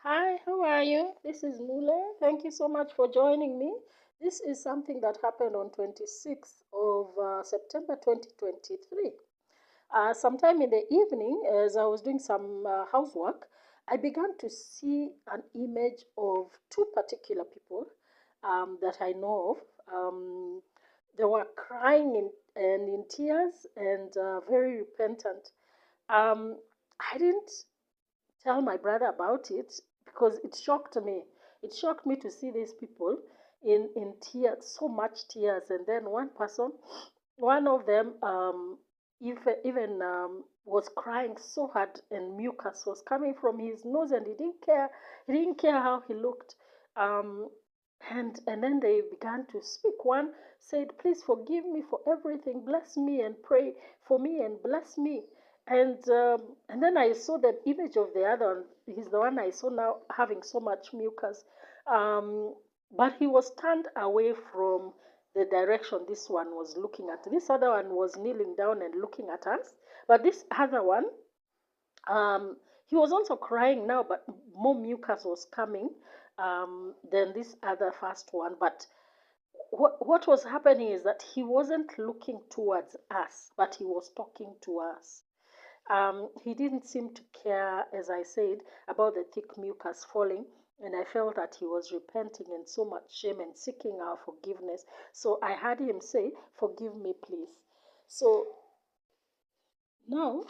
Hi, how are you? This is Nule. Thank you so much for joining me. This is something that happened on 26th of September 2023. Sometime in the evening, as I was doing some housework, I began to see an image of two particular people that I know of. They were crying and in tears and very repentant. Um, I didn't tell my brother about it because it shocked me. It shocked me to see these people in tears, so much tears. And then one person, one of them, even was crying so hard, and mucus was coming from his nose, and he didn't care. He didn't care how he looked. Um, and then they began to speak. One said, "Please forgive me for everything. Bless me and pray for me and bless me." And then I saw the image of the other one. He's the one I saw now having so much mucus. Um, but he was turned away from the direction this one was looking at. This other one was kneeling down and looking at us. But this other one, um, he was also crying now, but more mucus was coming than this other first one. But what was happening is that he wasn't looking towards us, but he was talking to us. He didn't seem to care, as I said, about the thick mucus falling. And I felt that he was repenting in so much shame and seeking our forgiveness. So I heard him say, "Forgive me, please." So now,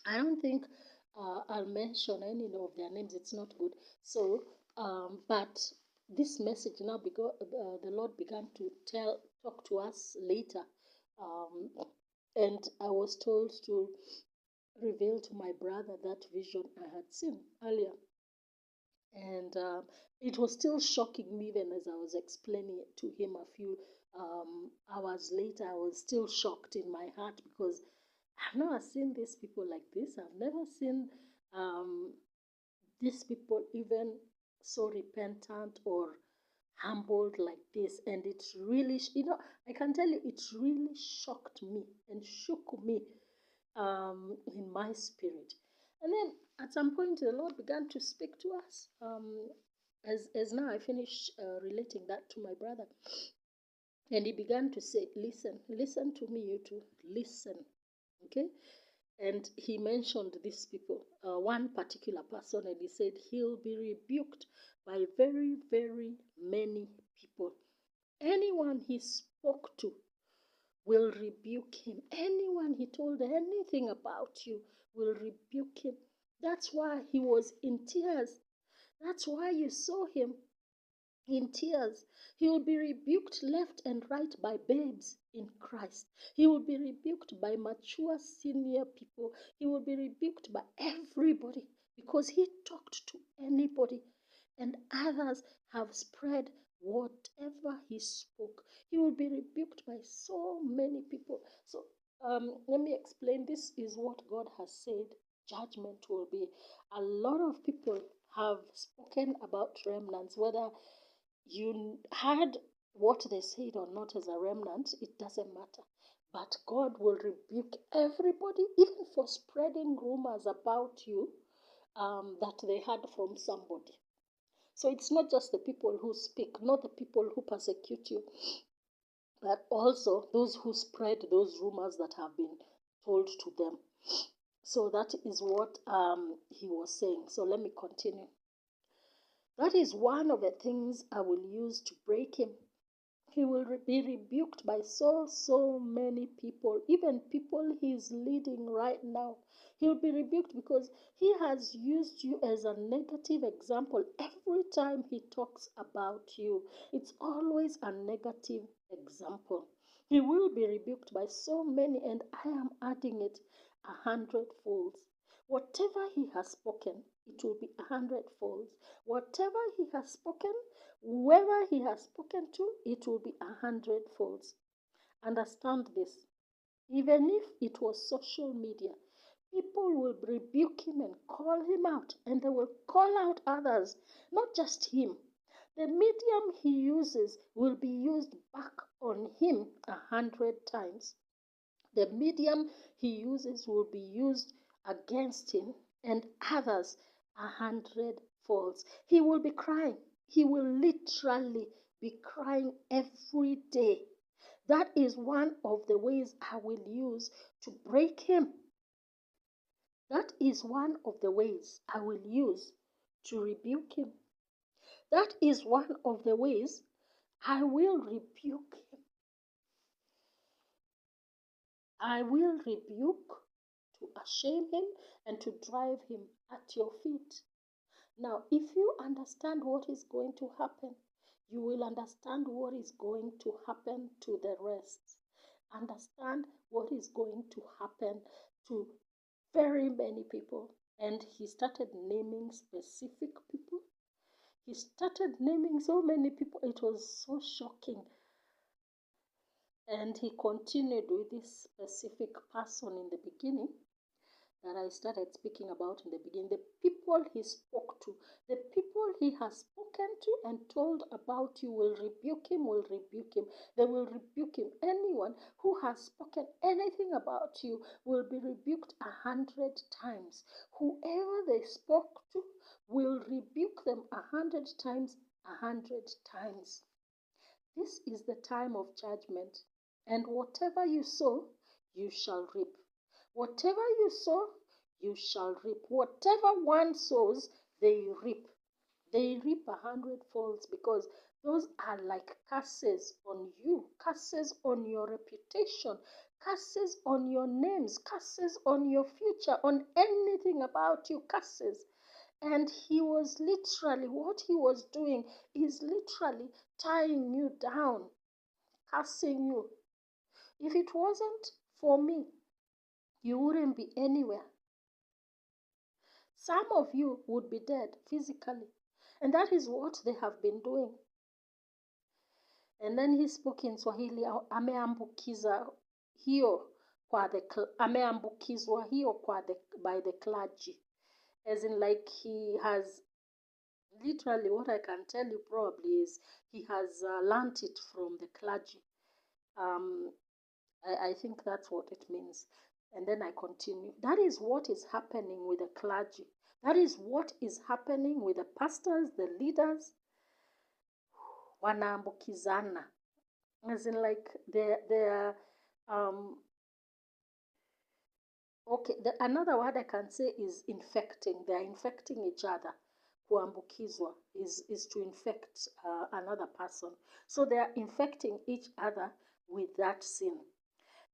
I don't think I'll mention any of their names. It's not good. So, but this message now, the Lord began to talk to us later. Um, and I was told to reveal to my brother that vision I had seen earlier. And it was still shocking me even as I was explaining it to him a few hours later. I was still shocked in my heart because I've never seen these people like this. I've never seen um, these people even so repentant or humbled like this. And it really, I can tell you, it really shocked me and shook me in my spirit. And then at some point, the Lord began to speak to us. As now I finish relating that to my brother, and he began to say, "Listen, listen to me, you two, listen." Okay, and he mentioned these people, one particular person, and he said he'll be rebuked by very, very many people. Anyone he spoke to will rebuke him. Anyone he told anything about you will rebuke him. That's why he was in tears. That's why you saw him in tears. He will be rebuked left and right by babes in Christ. He will be rebuked by mature senior people. He will be rebuked by everybody because he talked to anybody, and others have spread whatever he spoke. He will be rebuked by so many people. So let me explain. This is what God has said judgment will be. A lot of people have spoken about remnants, whether you heard what they said or not as a remnant, it doesn't matter. But God will rebuke everybody, even for spreading rumors about you that they heard from somebody. So it's not just the people who speak, not the people who persecute you, but also those who spread those rumors that have been told to them. So that is what he was saying. So let me continue. That is one of the things I will use to break him. He will be rebuked by so many people, even people he's leading right now. He'll be rebuked because he has used you as a negative example every time he talks about you. It's always a negative example. He will be rebuked by so many, and I am adding it 100-fold. Whatever he has spoken, it will be 100-fold. Whatever he has spoken, whoever he has spoken to, it will be 100-fold. Understand this. Even if it was social media, people will rebuke him and call him out, and they will call out others, not just him. The medium he uses will be used back on him 100 times. The medium he uses will be used against him and others 100 falls. He will be crying. He will literally be crying every day. That is one of the ways I will use to break him. That is one of the ways I will use to rebuke him. That is one of the ways I will rebuke him. I will rebuke to shame him and to drive him at your feet. Now, if you understand what is going to happen, you will understand what is going to happen to the rest. Understand what is going to happen to very many people. And he started naming specific people. He started naming so many people. It was so shocking. And he continued with this specific person in the beginning that I started speaking about in the beginning. The people he spoke to, the people he has spoken to and told about you will rebuke him, will rebuke him. They will rebuke him. Anyone who has spoken anything about you will be rebuked 100 times. Whoever they spoke to will rebuke them 100 times, 100 times. This is the time of judgment. And whatever you sow, you shall reap. Whatever you sow, you shall reap. Whatever one sows, they reap. They reap 100-folds because those are like curses on you, curses on your reputation, curses on your names, curses on your future, on anything about you, curses. And he was literally, what he was doing is literally tying you down, cursing you. If it wasn't for me, you wouldn't be anywhere. Some of you would be dead physically. And that is what they have been doing. And then he spoke in Swahili, ameambukizwa hiyo by the clergy. As in, like, he has literally, what I can tell you probably is he has learnt it from the clergy. I think that's what it means. And then I continue. That is what is happening with the clergy. That is what is happening with the pastors, the leaders. Wanaambukizana. As in, like, they're okay, another word I can say is infecting. They're infecting each other. Kuambukizwa is to infect another person. So they are infecting each other with that sin.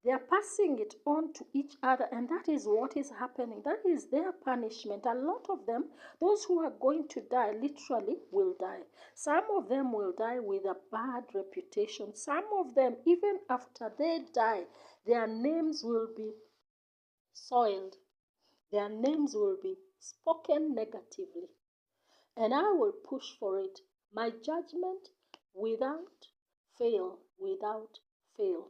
They are passing it on to each other, and that is what is happening. That is their punishment. A lot of them, those who are going to die, literally will die. Some of them will die with a bad reputation. Some of them, even after they die, their names will be soiled. Their names will be spoken negatively. And I will push for it. My judgment without fail, without fail.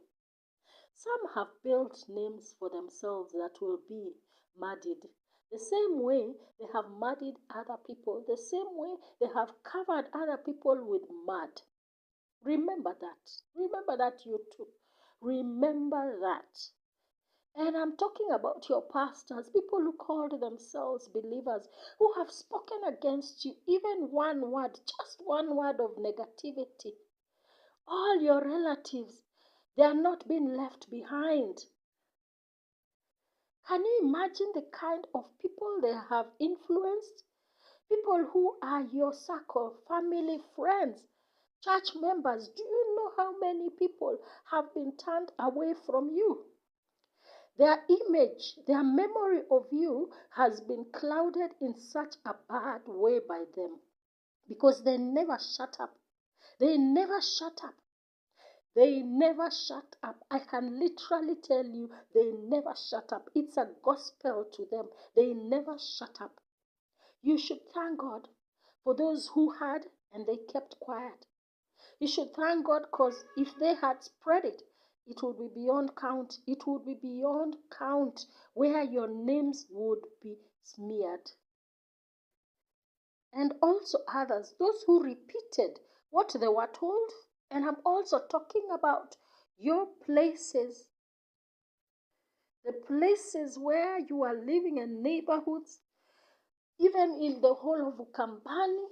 Some have built names for themselves that will be muddied. The same way they have muddied other people, the same way they have covered other people with mud. Remember that. Remember that, you too. Remember that. And I'm talking about your pastors, people who called themselves believers, who have spoken against you, even one word, just one word of negativity. All your relatives, they are not being left behind. Can you imagine the kind of people they have influenced? People who are your circle, family, friends, church members. Do you know how many people have been turned away from you? Their image, their memory of you has been clouded in such a bad way by them because they never shut up. They never shut up. They never shut up. I can literally tell you, they never shut up. It's a gospel to them. They never shut up. You should thank God for those who had and they kept quiet. You should thank God because if they had spread it, it would be beyond count. It would be beyond count where your names would be smeared. And also others, those who repeated what they were told. And I'm also talking about your places, the places where you are living in neighborhoods. even in the whole of Ukambani,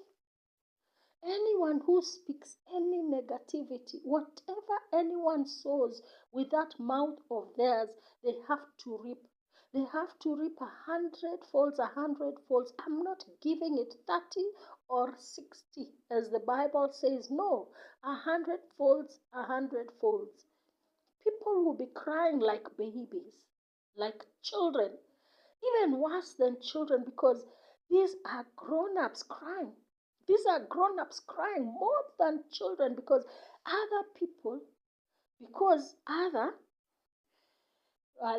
anyone who speaks any negativity, whatever anyone sows with that mouth of theirs, they have to reap. They have to reap 100-fold, 100-fold. I'm not giving it 30 or 60, as the Bible says. No, 100-fold, 100-fold. People will be crying like babies, like children, even worse than children, because these are grown-ups crying. These are grown-ups crying more than children, because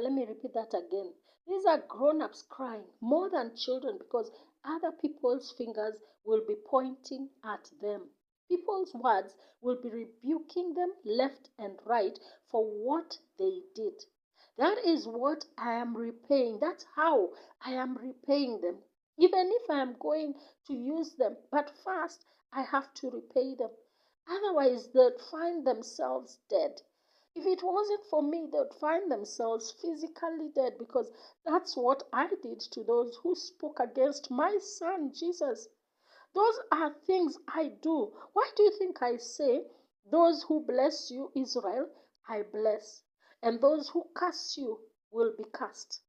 let me repeat that again. These are grown-ups crying more than children, because other people's fingers will be pointing at them. People's words will be rebuking them left and right for what they did. That is what I am repaying. That's how I am repaying them. Even if I am going to use them, but first I have to repay them. Otherwise, they'd find themselves dead. If it wasn't for me, they'd find themselves physically dead, because that's what I did to those who spoke against my son, Jesus. Those are things I do. Why do you think I say, those who bless you, Israel, I bless, and those who curse you will be cursed?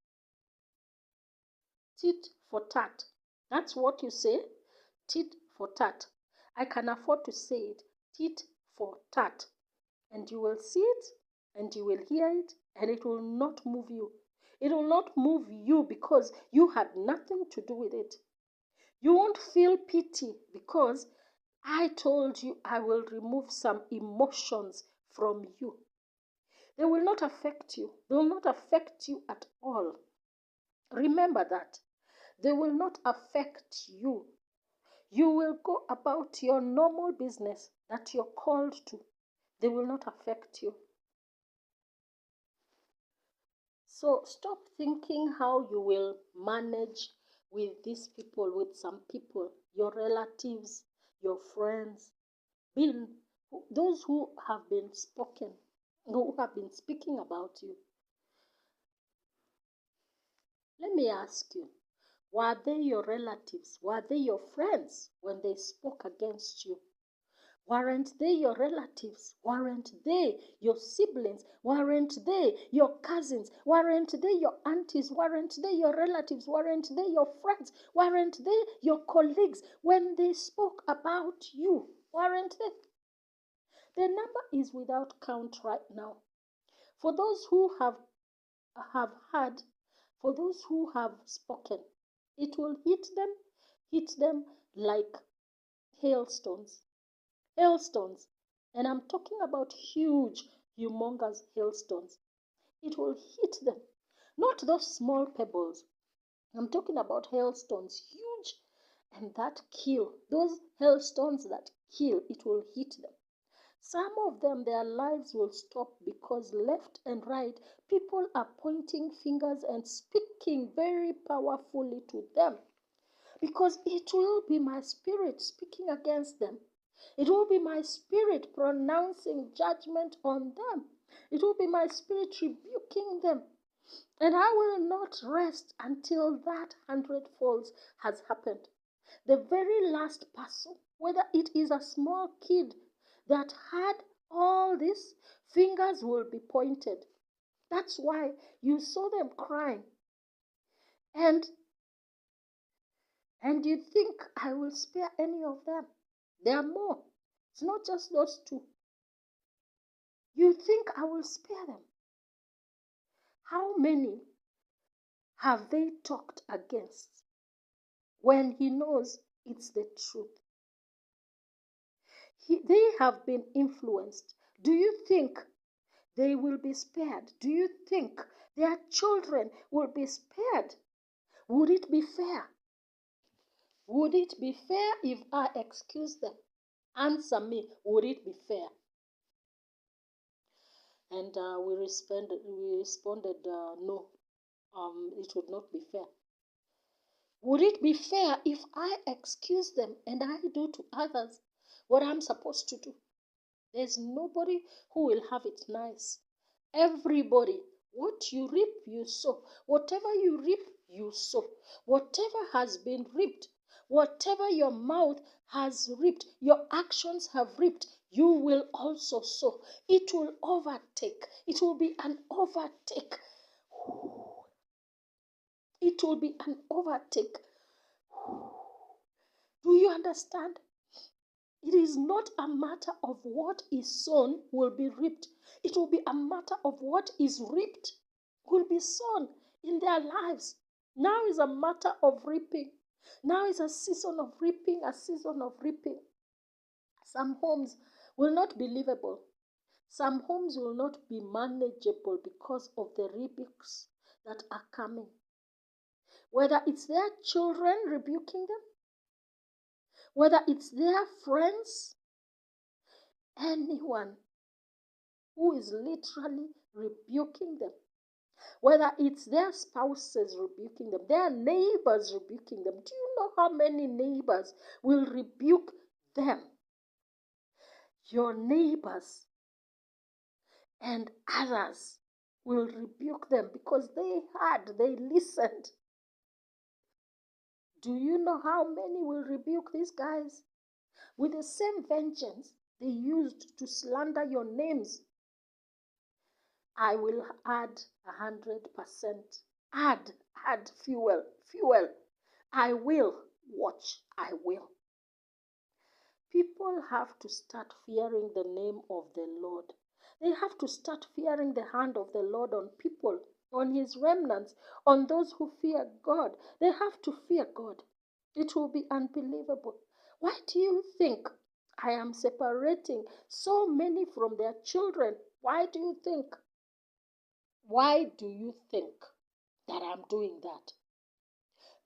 Tit for tat. That's what you say. Tit for tat. I can afford to say it. Tit for tat. And you will see it, and you will hear it, and it will not move you. It will not move you, because you had nothing to do with it. You won't feel pity, because I told you I will remove some emotions from you. They will not affect you. They will not affect you at all. Remember that. They will not affect you. You will go about your normal business that you're called to. They will not affect you. So stop thinking how you will manage with these people, with some people, your relatives, your friends, those who have been speaking about you. Let me ask you, were they your relatives? Were they your friends when they spoke against you? Weren't they your relatives? Weren't they your siblings? Weren't they your cousins? Weren't they your aunties? Weren't they your relatives? Weren't they your friends? Weren't they your colleagues when they spoke about you? Weren't they? The number is without count right now. For those who have heard, for those who have spoken, it will hit them like hailstones. Hailstones. And I'm talking about huge, humongous hailstones. It will hit them. Not those small pebbles. I'm talking about hailstones, huge, and that kill. Those hailstones that kill, it will hit them. Some of them, their lives will stop, because left and right, people are pointing fingers and speaking very powerfully to them. Because it will be my spirit speaking against them. It will be my spirit pronouncing judgment on them. It will be my spirit rebuking them. And I will not rest until that 100-fold has happened. The very last person, whether it is a small kid that had all this, fingers will be pointed. That's why you saw them crying. And you think I will spare any of them? There are more. It's not just those two. You think I will spare them? How many have they talked against when he knows it's the truth? They have been influenced. Do you think they will be spared? Do you think their children will be spared? Would it be fair? Would it be fair if I excuse them? Answer me, would it be fair? And we responded, no, it would not be fair. Would it be fair if I excuse them and I do to others what I'm supposed to do? There's nobody who will have it nice. Everybody, what you reap, you sow. Whatever you reap, you sow. Whatever has been reaped, whatever your mouth has reaped, your actions have reaped, you will also sow. It will overtake. It will be an overtake. It will be an overtake. Do you understand? It is not a matter of what is sown will be reaped. It will be a matter of what is reaped will be sown in their lives. Now is a matter of reaping. Now is a season of reaping, a season of reaping. Some homes will not be livable. Some homes will not be manageable because of the rebukes that are coming. Whether it's their children rebuking them, whether it's their friends, anyone who is literally rebuking them, whether it's their spouses rebuking them, their neighbors rebuking them. Do you know how many neighbors will rebuke them? Your neighbors and others will rebuke them because they listened. Do you know how many will rebuke these guys? With the same vengeance they used to slander your names. I will add 100%. Add fuel. I will watch. I will. People have to start fearing the name of the Lord. They have to start fearing the hand of the Lord on people, on his remnants, on those who fear God. They have to fear God. It will be unbelievable. Why do you think I am separating so many from their children? Why do you think? Why do you think that I'm doing that?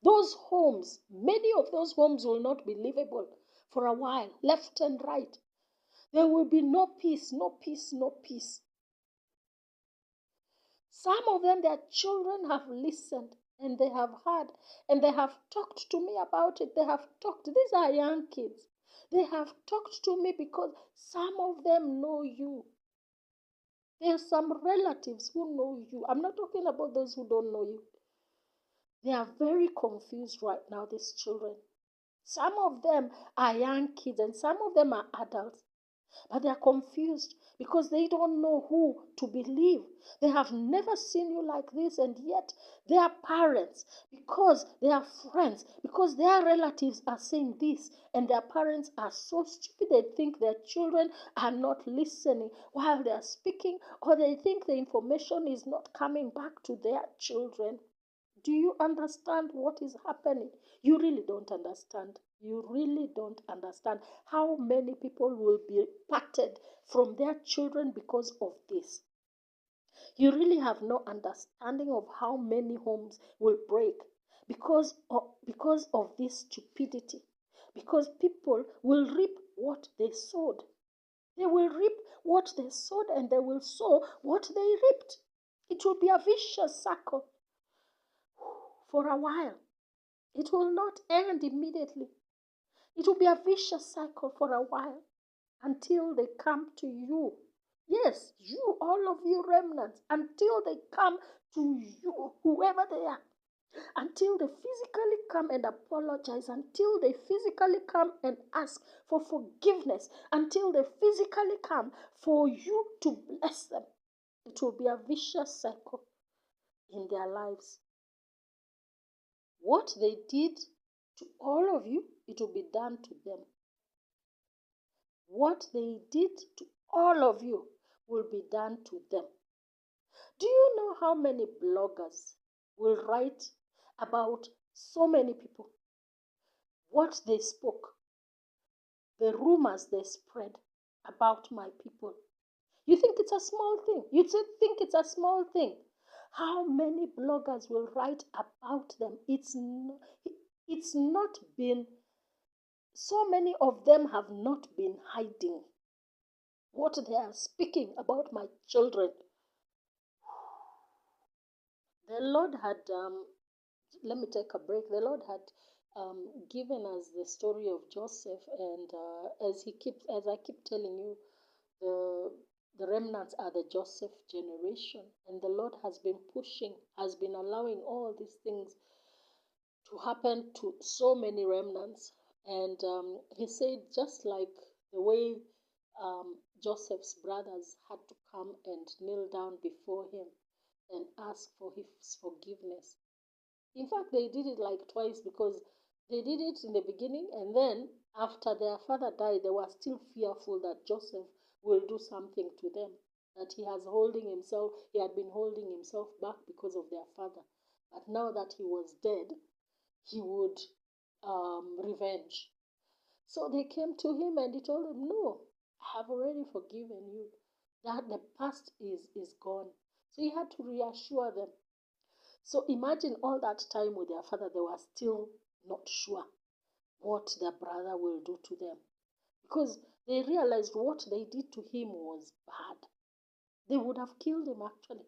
Those homes, many of those homes will not be livable for a while, left and right. There will be no peace, no peace, no peace. Some of them, their children have listened and they have heard and they have talked to me about it. They have talked. These are young kids. They have talked to me because some of them know you. There are some relatives who know you. I'm not talking about those who don't know you. They are very confused right now, these children. Some of them are young kids and some of them are adults. But they are confused because they don't know who to believe. They have never seen you like this, and yet their parents, because their friends, because their relatives are saying this, and their parents are so stupid they think their children are not listening while they are speaking, or they think the information is not coming back to their children. Do you understand what is happening? You really don't understand. You really don't understand how many people will be parted from their children because of this. You really have no understanding of how many homes will break because of this stupidity. Because people will reap what they sowed. They will reap what they sowed and they will sow what they reaped. It will be a vicious circle for a while. It will not end immediately. It will be a vicious cycle for a while until they come to you. Yes, you, all of you remnants, until they come to you, whoever they are. Until they physically come and apologize, until they physically come and ask for forgiveness, until they physically come for you to bless them. It will be a vicious cycle in their lives. What they did to all of you, it will be done to them. What they did to all of you will be done to them. Do you know how many bloggers will write about so many people? What they spoke, the rumors they spread about my people. You think it's a small thing? You think it's a small thing? How many bloggers will write about them? It's not been, so many of them have not been hiding what they are speaking about my children. The Lord had, let me take a break. The Lord had given us the story of Joseph, and as I keep telling you, the remnants are the Joseph generation, and the Lord has been pushing, has been allowing all these things to happen to so many remnants. And he said, just like the way Joseph's brothers had to come and kneel down before him and ask for his forgiveness. In fact, they did it like twice, because they did it in the beginning, and then after their father died, they were still fearful that Joseph will do something to them, that he had been holding himself back because of their father. But now that he was dead, he would revenge. So they came to him and he told them, no, I have already forgiven you. That the past is gone. So he had to reassure them. So imagine all that time with their father, they were still not sure what their brother will do to them, because they realized what they did to him was bad. They would have killed him actually.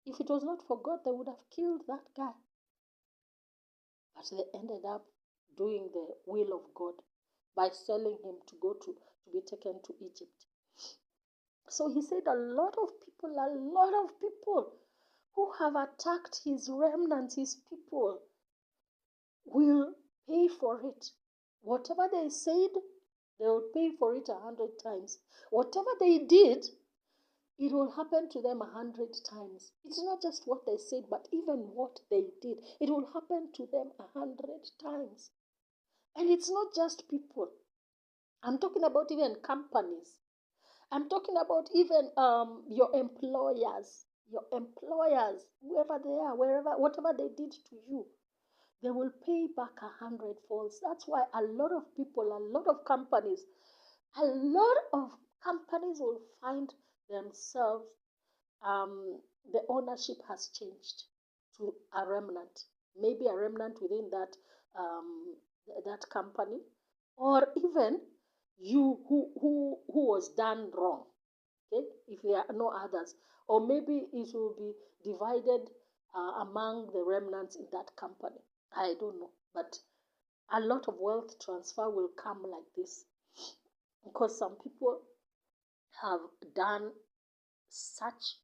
If it was not for God, they would have killed that guy. But they ended up doing the will of God by selling him to be taken to Egypt. So he said a lot of people who have attacked his remnants, his people, will pay for it. Whatever they said, they will pay for it 100 times. Whatever they did, it will happen to them 100 times. It's not just what they said, but even what they did. It will happen to them 100 times. And it's not just people. I'm talking about even companies. I'm talking about even your employers. Your employers, whoever they are, whatever they did to you, they will pay back 100-fold. That's why a lot of companies will find themselves, the ownership has changed to a remnant, maybe a remnant within that company, or even you who was done wrong. Okay, if there are no others, or maybe it will be divided among the remnants in that company. I don't know, but a lot of wealth transfer will come like this, because some people have done such.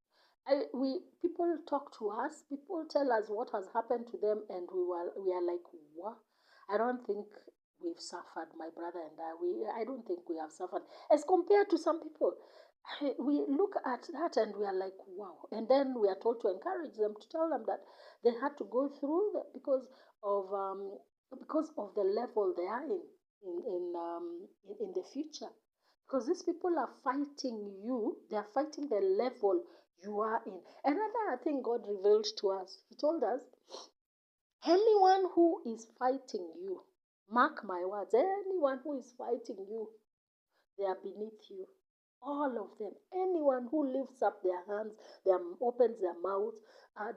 People talk to us, people tell us what has happened to them, and we are like, what? I don't think we've suffered, my brother and I don't think we have suffered as compared to some people. We look at that and we are like, wow. And then we are told to encourage them, to tell them that they had to go through that because of the level they are in the future. Because these people are fighting you, they are fighting the level you are in. Another thing God revealed to us, He told us, anyone who is fighting you, mark my words, anyone who is fighting you, they are beneath you. All of them. Anyone who lifts up their hands, opens their mouth,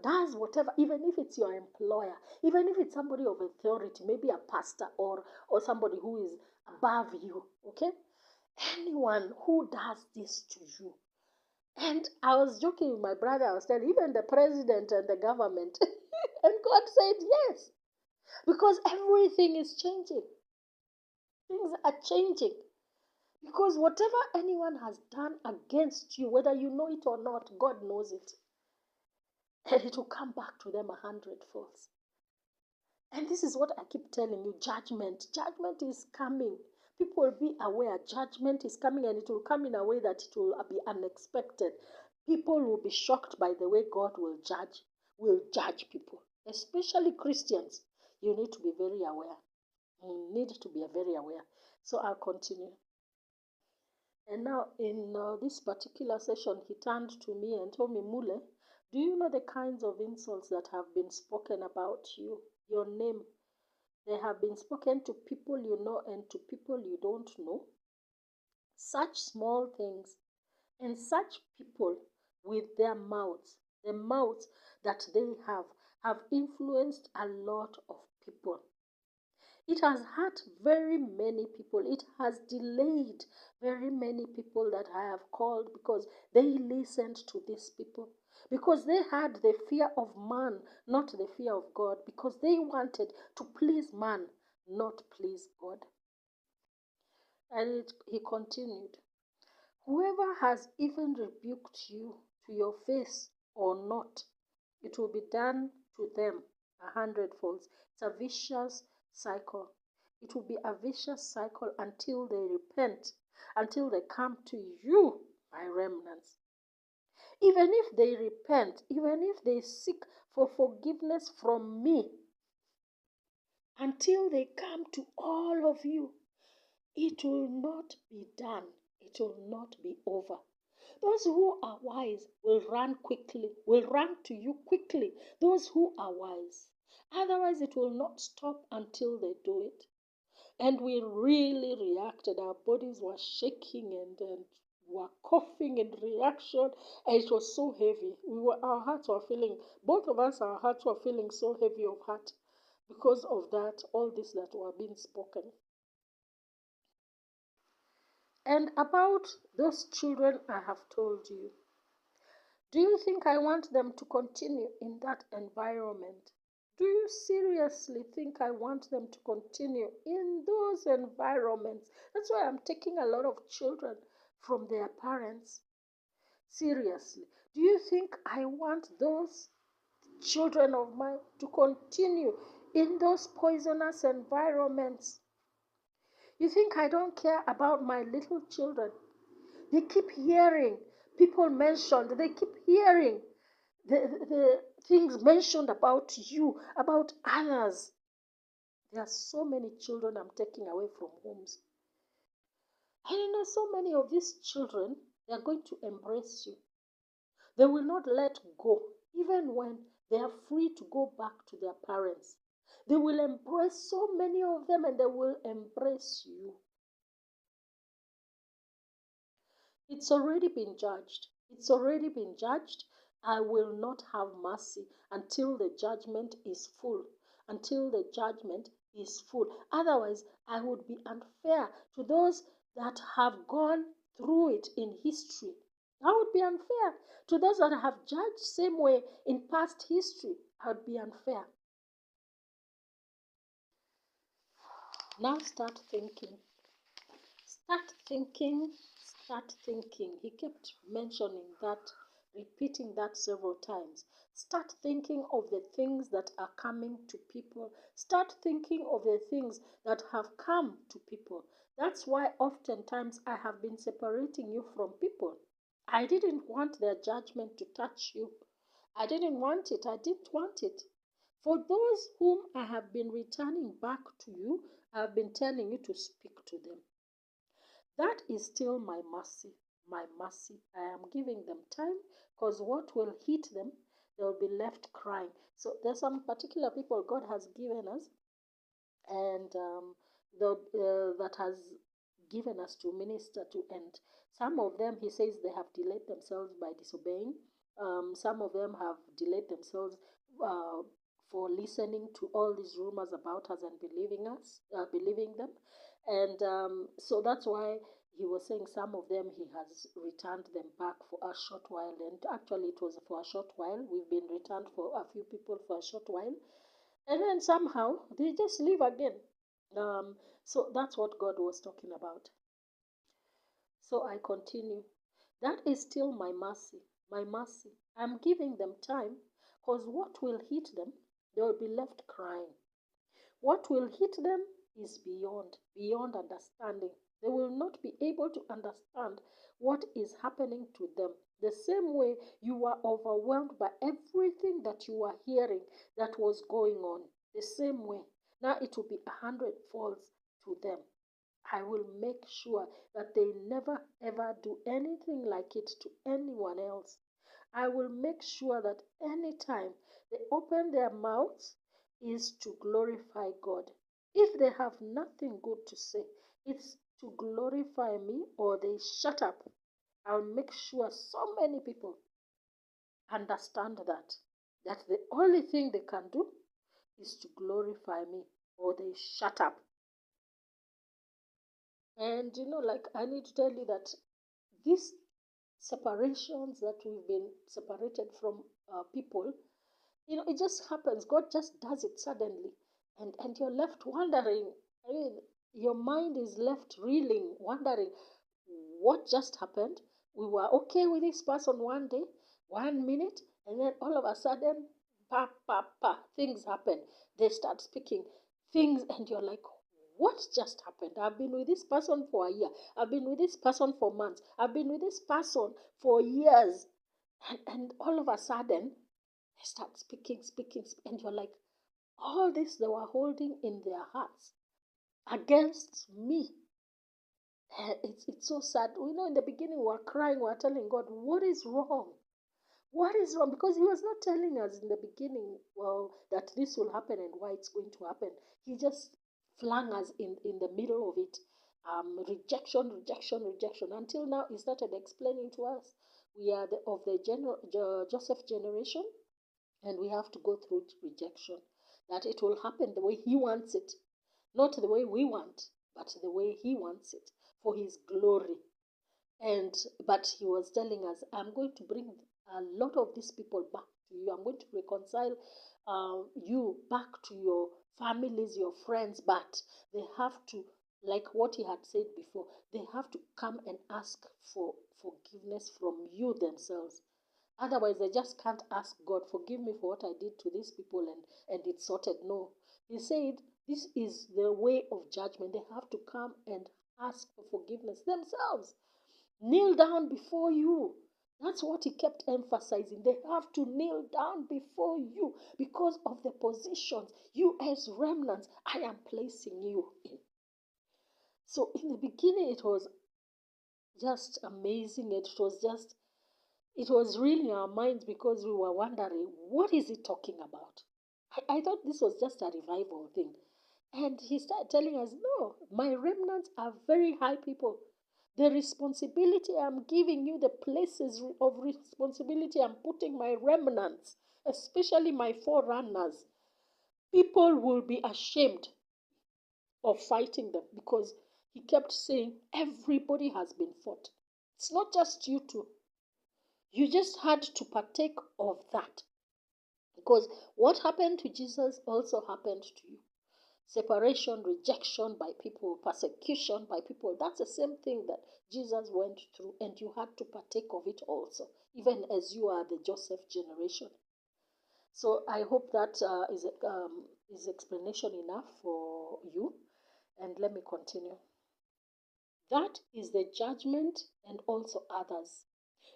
does whatever, even if it's your employer, even if it's somebody of authority, maybe a pastor or somebody who is above you, okay? Anyone who does this to you. And I was joking with my brother, I was telling even the president and the government. And God said yes. Because everything is changing. Things are changing. Because whatever anyone has done against you, whether you know it or not, God knows it. And it will come back to them 100-fold. And this is what I keep telling you, judgment. Judgment is coming. People will be aware judgment is coming, and it will come in a way that it will be unexpected. People will be shocked by the way God will judge people, especially Christians. You need to be very aware. You need to be very aware. So I'll continue. And now in this particular session, he turned to me and told me, Mule, do you know the kinds of insults that have been spoken about you, your name? They have been spoken to people you know and to people you don't know. Such small things, and such people with their mouths, the mouths that they have influenced a lot of people. It has hurt very many people. It has delayed very many people that I have called, because they listened to these people. Because they had the fear of man, not the fear of God. Because they wanted to please man, not please God. And he continued, whoever has even rebuked you to your face or not, it will be done to them 100 folds. It's a vicious cycle. It will be a vicious cycle until they repent, until they come to you, my remnants. Even if they repent, even if they seek for forgiveness from me, until they come to all of you, it will not be done. It will not be over. Those who are wise will run quickly, will run to you quickly. Those who are wise. Otherwise, it will not stop until they do it. And we really reacted. Our bodies were shaking and were coughing in reaction. And it was so heavy. Our hearts were feeling, both of us, our hearts were feeling so heavy of heart because of that, all this that were being spoken. And about those children I have told you, do you think I want them to continue in that environment? Do you seriously think I want them to continue in those environments? That's why I'm taking a lot of children from their parents. Seriously. Do you think I want those children of mine to continue in those poisonous environments? You think I don't care about my little children? They keep hearing people mentioned, they keep hearing the things mentioned about you, about others. There are so many children I'm taking away from homes. And so many of these children, they are going to embrace you. They will not let go, even when they are free to go back to their parents. They will embrace so many of them and they will embrace you. It's already been judged. It's already been judged. I will not have mercy until the judgment is full. Until the judgment is full. Otherwise, I would be unfair to those that have gone through it in history. I would be unfair to those that have judged same way in past history. I would be unfair. Now start thinking. Start thinking. Start thinking. He kept mentioning that, repeating that several times. Start thinking of the things that are coming to people. Start thinking of the things that have come to people. That's why oftentimes I have been separating you from people. I didn't want their judgment to touch you. I didn't want it. I didn't want it. For those whom I have been returning back to you, I have been telling you to speak to them. That is still my mercy. My mercy. I am giving them time because what will hit them, they will be left crying. So there's some particular people God has given us, and that has given us to minister to. And some of them, he says, they have delayed themselves by disobeying. Some of them have delayed themselves for listening to all these rumors about us and believing them. And so that's why he was saying some of them he has returned them back for a short while. And actually, it was for a short while. We've been returned for a few people for a short while. And then somehow they just leave again. So that's what God was talking about. So I continue. That is still my mercy. My mercy. I'm giving them time because what will hit them, they will be left crying. What will hit them is beyond understanding. They will not be able to understand what is happening to them. The same way you are overwhelmed by everything that you are hearing that was going on. The same way. Now it will be 100 folds to them. I will make sure that they never ever do anything like it to anyone else. I will make sure that anytime they open their mouths is to glorify God. If they have nothing good to say, it's to glorify me or they shut up. I'll make sure so many people understand that the only thing they can do is to glorify me or they shut up. And like I need to tell you that these separations that we've been separated from people, it just happens. God just does it suddenly. And you're left wondering. I mean, your mind is left reeling, wondering what just happened. We were okay with this person one day, 1 minute, and then all of a sudden, pa, pa, pa, things happen. They start speaking things, and you're like, what just happened? I've been with this person for a year. I've been with this person for months. I've been with this person for years. And all of a sudden, they start speaking, and you're like, all this they were holding in their hearts against me. It's so sad. In the beginning, we were crying, we were telling God, what is wrong? What is wrong? Because He was not telling us in the beginning, well, that this will happen and why it's going to happen. He just flung us in the middle of it. Rejection, rejection, rejection. Until now, He started explaining to us, we are of the Joseph generation, and we have to go through rejection. That it will happen the way He wants it, not the way we want, but the way He wants it, for His glory. But He was telling us, I'm going to bring a lot of these people back to you. I'm going to reconcile you back to your families, your friends, but they have to, like what He had said before, they have to come and ask for forgiveness from you themselves. Otherwise, they just can't ask God, forgive me for what I did to these people, and it's sorted. No. He said, this is the way of judgment. They have to come and ask for forgiveness themselves. Kneel down before you. That's what He kept emphasizing. They have to kneel down before you because of the positions you as remnants I am placing you in. So in the beginning, it was just amazing. It was really our minds, because we were wondering, what is He talking about? I thought this was just a revival thing. And He started telling us, no, my remnants are very high people. The responsibility I'm giving you, the places of responsibility I'm putting my remnants, especially my forerunners, people will be ashamed of fighting them, because He kept saying, everybody has been fought. It's not just you two. You just had to partake of that. Because what happened to Jesus also happened to you. Separation, rejection by people, persecution by people. That's the same thing that Jesus went through, and you had to partake of it also, even as you are the Joseph generation. So I hope that is explanation enough for you. And let me continue. That is the judgment, and also others.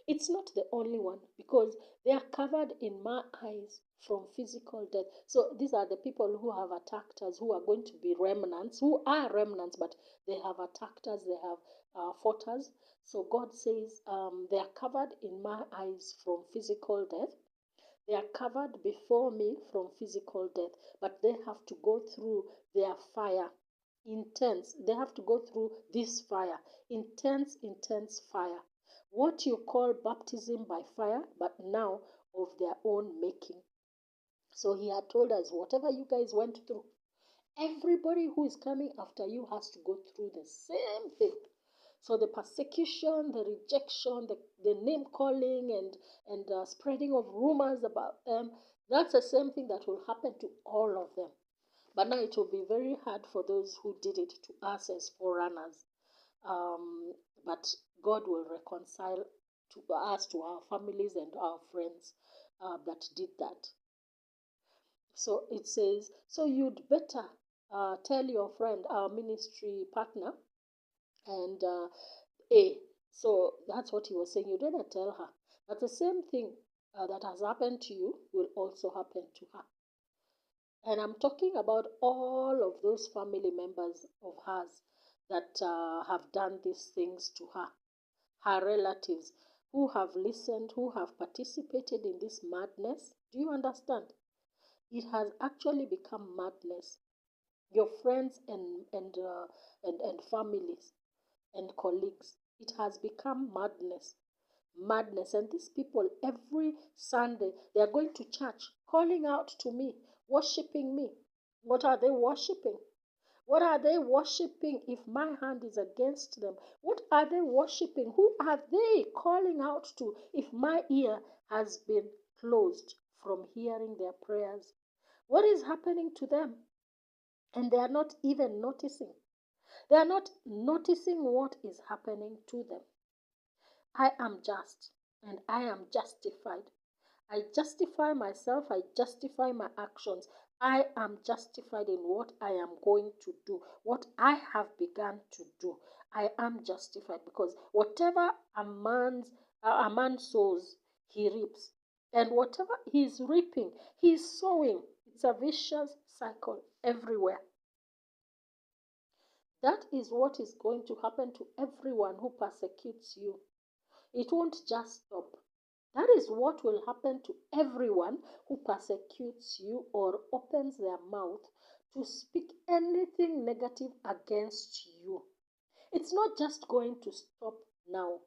It's not the only one, because they are covered in my eyes from physical death. So these are the people who have attacked us, who are going to be remnants, who are remnants, but they have attacked us, they have fought us. So God says they are covered in my eyes from physical death. They are covered before me from physical death, but they have to go through their fire. Intense. They have to go through this fire. Intense, intense fire. What you call baptism by fire, but now of their own making. So He had told us, whatever you guys went through, everybody who is coming after you has to go through the same thing. So the persecution, the rejection, the name calling, and spreading of rumors about them, that's the same thing that will happen to all of them. But now it will be very hard for those who did it to us as forerunners. But God will reconcile to us, to our families and our friends that did that. So it says, so you'd better tell your friend, our ministry partner, and so that's what he was saying. You better tell her that the same thing that has happened to you will also happen to her. And I'm talking about all of those family members of hers that have done these things to her. Her relatives who have listened, who have participated in this madness. Do you understand? It has actually become madness. Your friends and families and colleagues. It has become madness. Madness. And these people, every Sunday, they are going to church, calling out to me, worshiping me. What are they worshiping? What are they worshiping if my hand is against them? What are they worshiping? Who are they calling out to if my ear has been closed from hearing their prayers? What is happening to them? And they are not even noticing. They are not noticing what is happening to them. I am just, and I am justified. I justify myself. I justify my actions. I am justified in what I am going to do, what I have begun to do. I am justified because whatever a man sows, he reaps. And whatever he's reaping, he's sowing. It's a vicious cycle everywhere. That is what is going to happen to everyone who persecutes you. It won't just stop. That is what will happen to everyone who persecutes you or opens their mouth to speak anything negative against you. It's not just going to stop now.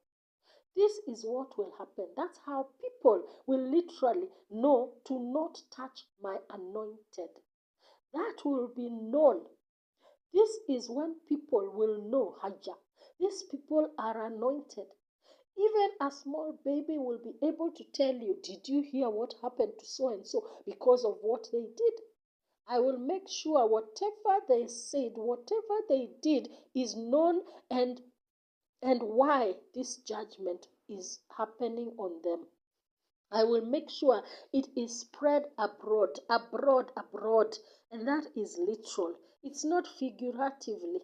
This is what will happen. That's how people will literally know to not touch my anointed. That will be known. This is when people will know, Hajjah. These people are anointed. Even a small baby will be able to tell you, did you hear what happened to so and so because of what they did? I will make sure whatever they said, whatever they did is known and why this judgment is happening on them. I will make sure it is spread abroad, abroad, abroad. And that is literal. It's not figuratively.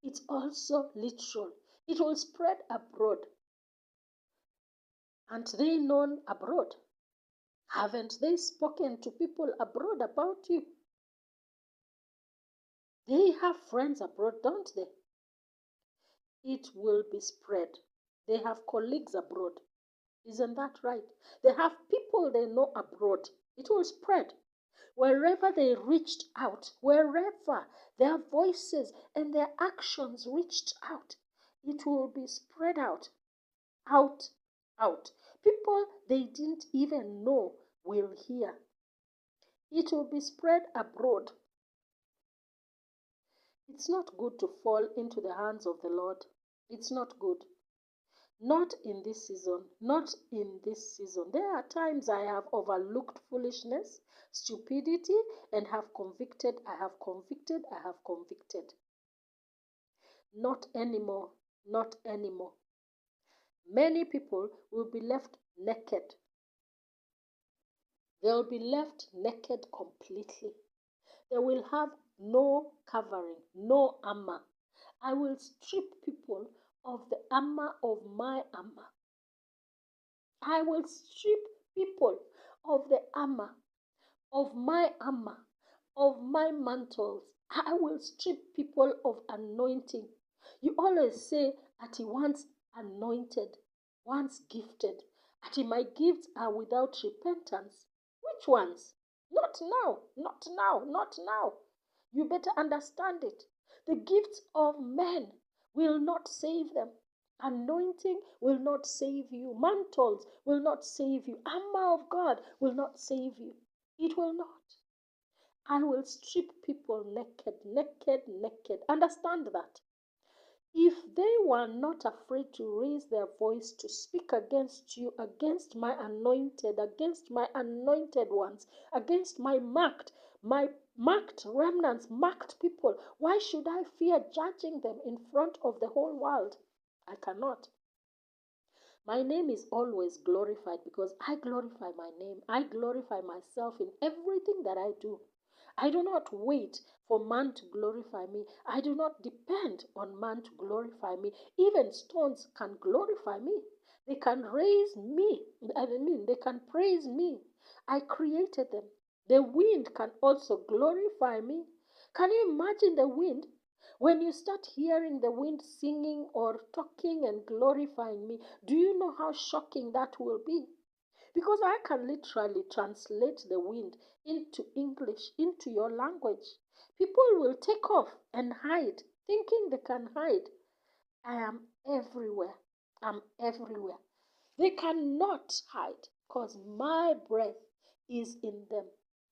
It's also literal. It will spread abroad. Aren't they known abroad? Haven't they spoken to people abroad about you? They have friends abroad, don't they? It will be spread. They have colleagues abroad. Isn't that right? They have people they know abroad. It will spread. Wherever they reached out, wherever their voices and their actions reached out, it will be spread out, out, out. People they didn't even know will hear. It will be spread abroad. It's not good to fall into the hands of the Lord. It's not good. Not in this season. Not in this season. There are times I have overlooked foolishness, stupidity, and have convicted. I have convicted. I have convicted. Not anymore. Not anymore. Many people will be left naked. They will be left naked completely. They will have no covering, no armor. I will strip people of the armor of my armor. I will strip people of the armor of my armor, of my mantles. I will strip people of anointing. You always say, Ati once anointed, once gifted. Ati my gifts are without repentance. Which ones? Not now, not now, not now. You better understand it. The gifts of men will not save them. Anointing will not save you. Mantles will not save you. Armor of God will not save you. It will not. I will strip people naked, naked, naked. Understand that. If they were not afraid to raise their voice to speak against you, against my anointed ones, against my marked remnants, marked people, why should I fear judging them in front of the whole world? I cannot. My name is always glorified because I glorify my name. I glorify myself in everything that I do. I do not wait for man to glorify me. I do not depend on man to glorify me. Even stones can glorify me. They can raise me. They can praise me. I created them. The wind can also glorify me. Can you imagine the wind? When you start hearing the wind singing or talking and glorifying me, do you know how shocking that will be? Because I can literally translate the wind into English, into your language. People will take off and hide, thinking they can hide. I am everywhere. I'm everywhere. They cannot hide because my breath is in them.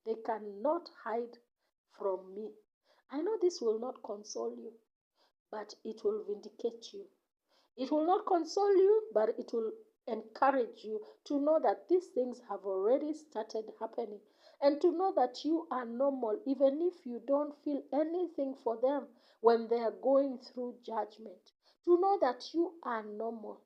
They cannot hide from me. I know this will not console you, but it will vindicate you. It will not console you, but it will encourage you to know that these things have already started happening and to know that you are normal even if you don't feel anything for them when they are going through judgment. To know that you are normal.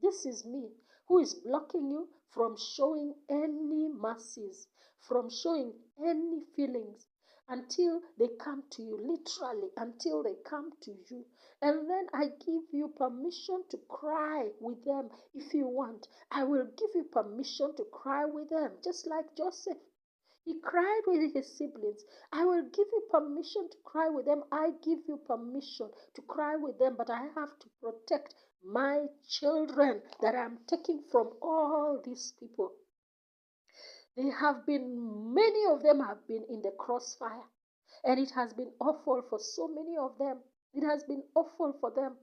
This is me who is blocking you from showing any mercies, from showing any feelings until they come to you, literally, until they come to you. And then I give you permission to cry with them if you want. I will give you permission to cry with them, just like Joseph. He cried with his siblings. I will give you permission to cry with them. I give you permission to cry with them, but I have to protect my children that I'm taking from all these people. Many of them have been in the crossfire, and it has been awful for so many of them. It has been awful for them.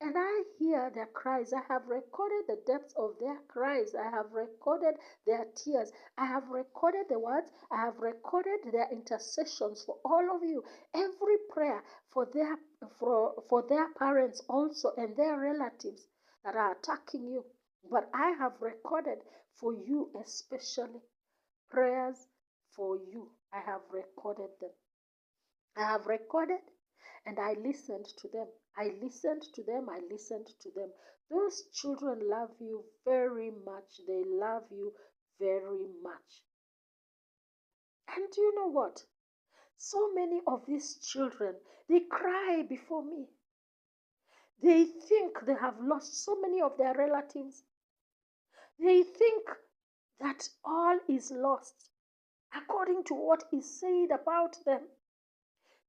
And I hear their cries. I have recorded the depths of their cries. I have recorded their tears. I have recorded the words. I have recorded their intercessions for all of you. Every prayer for their parents also and their relatives that are attacking you. But I have recorded for you especially prayers for you. I have recorded them. I have recorded and I listened to them. I listened to them. I listened to them. Those children love you very much. They love you very much. And do you know what? So many of these children, they cry before me. They think they have lost so many of their relatives. They think that all is lost according to what is said about them.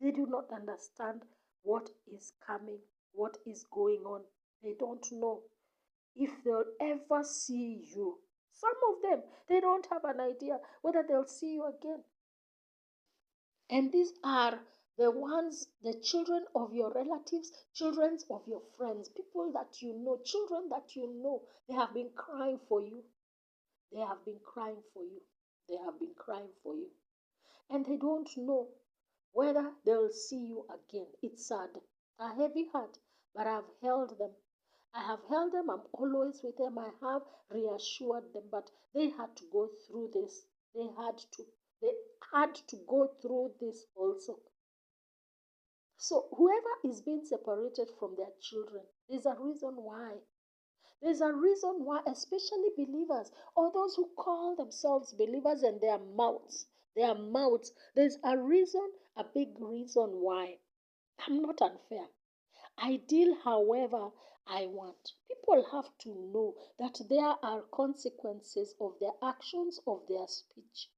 They do not understand what is coming, what is going on. They don't know if they'll ever see you. Some of them, they don't have an idea whether they'll see you again. And these are the ones, the children of your relatives, children of your friends, people that you know, children that you know. They have been crying for you. They have been crying for you. They have been crying for you. And they don't know whether they'll see you again. It's sad, a heavy heart, but I've held them. I have held them. I'm always with them. I have reassured them, but they had to go through this. They had to go through this also. So whoever is being separated from their children, there's a reason why. There's a reason why, especially believers or those who call themselves believers and their mouths, there's a reason, a big reason why. I'm not unfair. I deal however I want. People have to know that there are consequences of their actions, of their speech.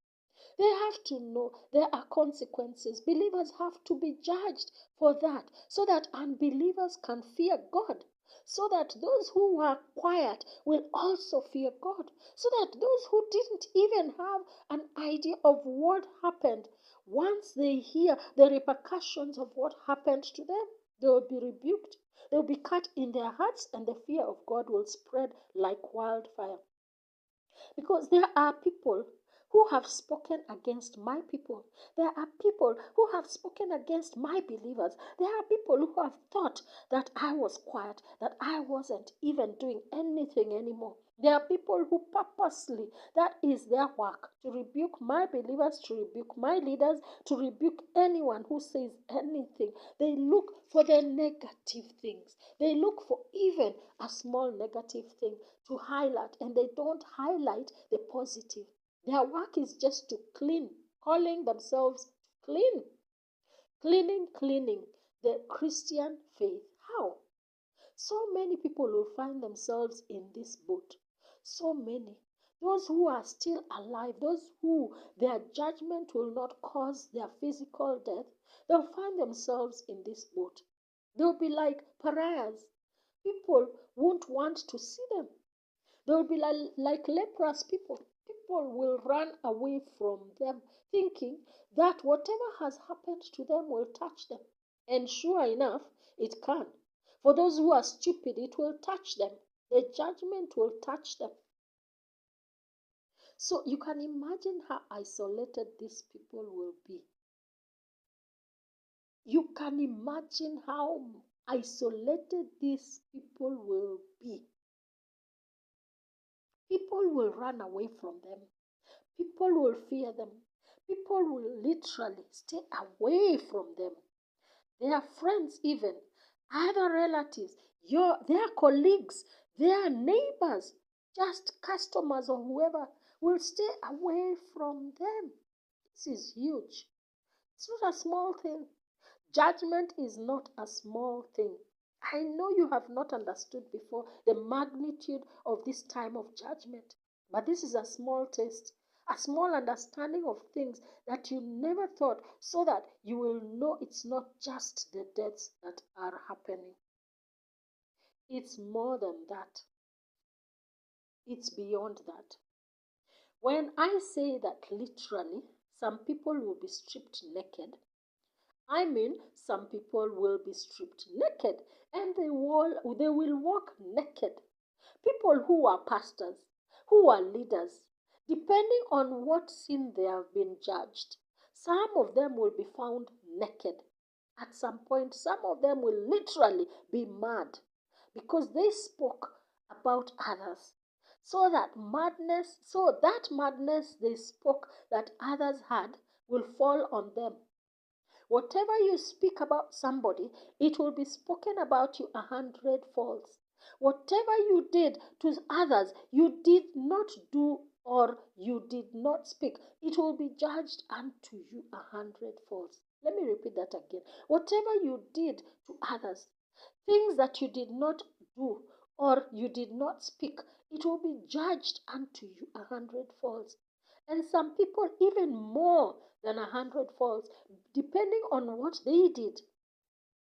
They have to know there are consequences. Believers have to be judged for that so that unbelievers can fear God. So that those who are quiet will also fear God. So that those who didn't even have an idea of what happened, once they hear the repercussions of what happened to them, they will be rebuked. They will be cut in their hearts, and the fear of God will spread like wildfire. Because there are people who have spoken against my people. There are people who have spoken against my believers. There are people who have thought that I was quiet, that I wasn't even doing anything anymore. There are people who purposely, that is their work, to rebuke my believers, to rebuke my leaders, to rebuke anyone who says anything. They look for the negative things. They look for even a small negative thing to highlight, and they don't highlight the positive. Their work is just to clean, calling themselves clean. Cleaning the Christian faith. How? So many people will find themselves in this boat. So many. Those who are still alive, those who their judgment will not cause their physical death, they'll find themselves in this boat. They'll be like pariahs. People won't want to see them. They'll be like leprous people. People will run away from them, thinking that whatever has happened to them will touch them. And sure enough, it can. For those who are stupid, it will touch them. The judgment will touch them. So you can imagine how isolated these people will be. You can imagine how isolated these people will be. People will run away from them. People will fear them. People will literally stay away from them. Their friends even, other relatives, their colleagues, their neighbors, just customers or whoever will stay away from them. This is huge. It's not a small thing. Judgment is not a small thing. I know you have not understood before the magnitude of this time of judgment, but this is a small taste, a small understanding of things that you never thought, so that you will know it's not just the deaths that are happening. It's more than that, it's beyond that. When I say that literally, some people will be stripped naked, I mean, some people will be stripped naked and they will walk naked. People who are pastors, who are leaders, depending on what sin they have been judged, some of them will be found naked. At some point, some of them will literally be mad because they spoke about others. So that madness they spoke that others had will fall on them. Whatever you speak about somebody, it will be spoken about you 100 folds. Whatever you did to others, you did not do or you did not speak, it will be judged unto you 100 folds. Let me repeat that again. Whatever you did to others, things that you did not do or you did not speak, it will be judged unto you 100 folds. And some people even more than 100 folds, depending on what they did.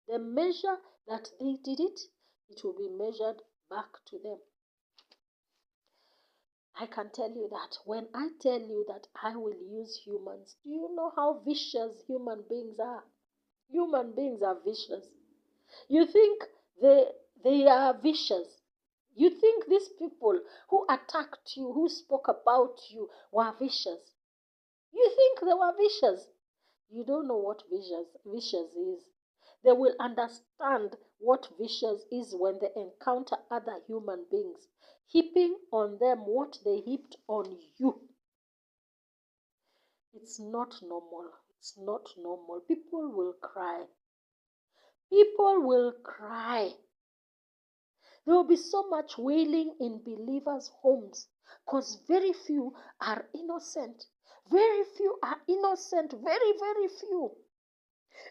The measure that they did it, it will be measured back to them. I can tell you that when I tell you that I will use humans, do you know how vicious human beings are? Human beings are vicious. You think they are vicious. You think these people who attacked you, who spoke about you, were vicious. You think they were vicious. You don't know what vicious is. They will understand what vicious is when they encounter other human beings, heaping on them what they heaped on you. It's not normal. It's not normal. People will cry. People will cry. There will be so much wailing in believers' homes because very few are innocent. Very few are innocent. Very, very few.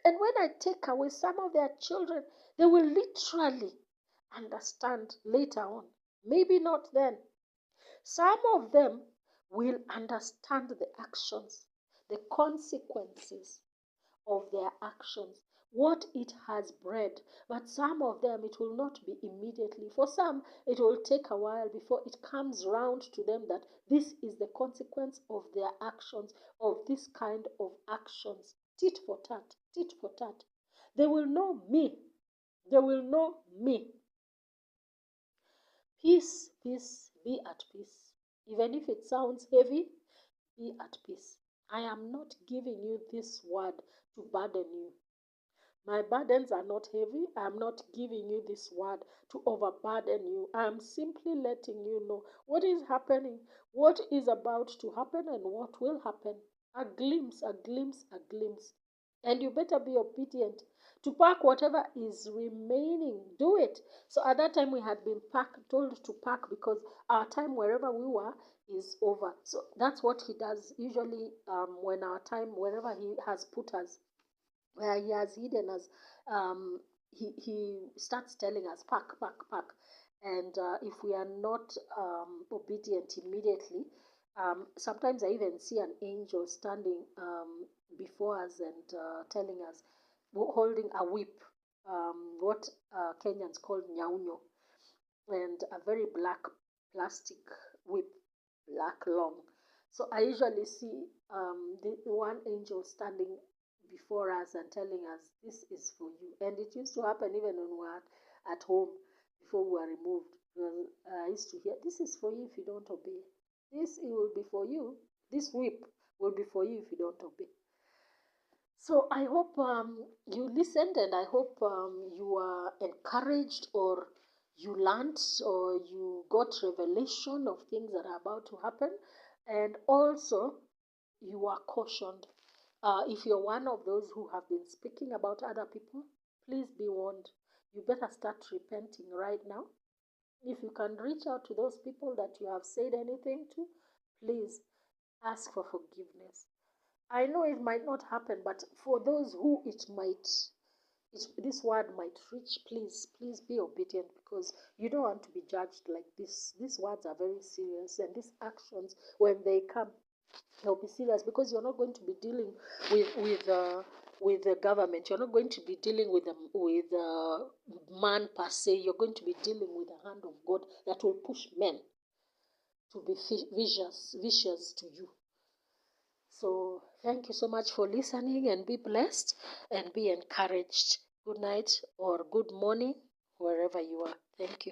And when I take away some of their children, they will literally understand later on. Maybe not then. Some of them will understand the actions, the consequences of their actions, what it has bred. But some of them, it will not be immediately. For some, it will take a while before it comes round to them that this is the consequence of their actions, of this kind of actions. Tit for tat, tit for tat. They will know me. They will know me. Peace, peace, be at peace. Even if it sounds heavy, be at peace. I am not giving you this word to burden you. My burdens are not heavy. I am not giving you this word to overburden you. I am simply letting you know what is happening, what is about to happen, and what will happen. A glimpse, a glimpse, a glimpse. And you better be obedient to pack whatever is remaining. Do it. So at that time we had been told to pack because our time wherever we were is over. So that's what he does usually when our time wherever he has put us, where he has hidden us, he starts telling us pack, pack, pack. And if we are not obedient immediately, sometimes I even see an angel standing before us and telling us, holding a whip, what Kenyans call nyauno, and a very black plastic whip, black long. So I usually see the one angel standing before us and telling us, this is for you. And it used to happen even when we were at home before we were removed. Well, I used to hear, this is for you if you don't obey. This it will be for you. This whip will be for you if you don't obey. So I hope you listened, and I hope you are encouraged, or you learned, or you got revelation of things that are about to happen, and also you are cautioned. If you're one of those who have been speaking about other people, please be warned. you better start repenting right now. If you can reach out to those people that you have said anything to, please ask for forgiveness. I know it might not happen, but for those who this word might reach, please be obedient, because you don't want to be judged like this. These words are very serious, and these actions, when they come, they'll be serious, because you're not going to be dealing with the government. You're not going to be dealing with man per se. You're going to be dealing with the hand of God that will push men to be vicious to you. So thank you so much for listening, and be blessed and be encouraged. Good night or good morning, wherever you are. Thank you.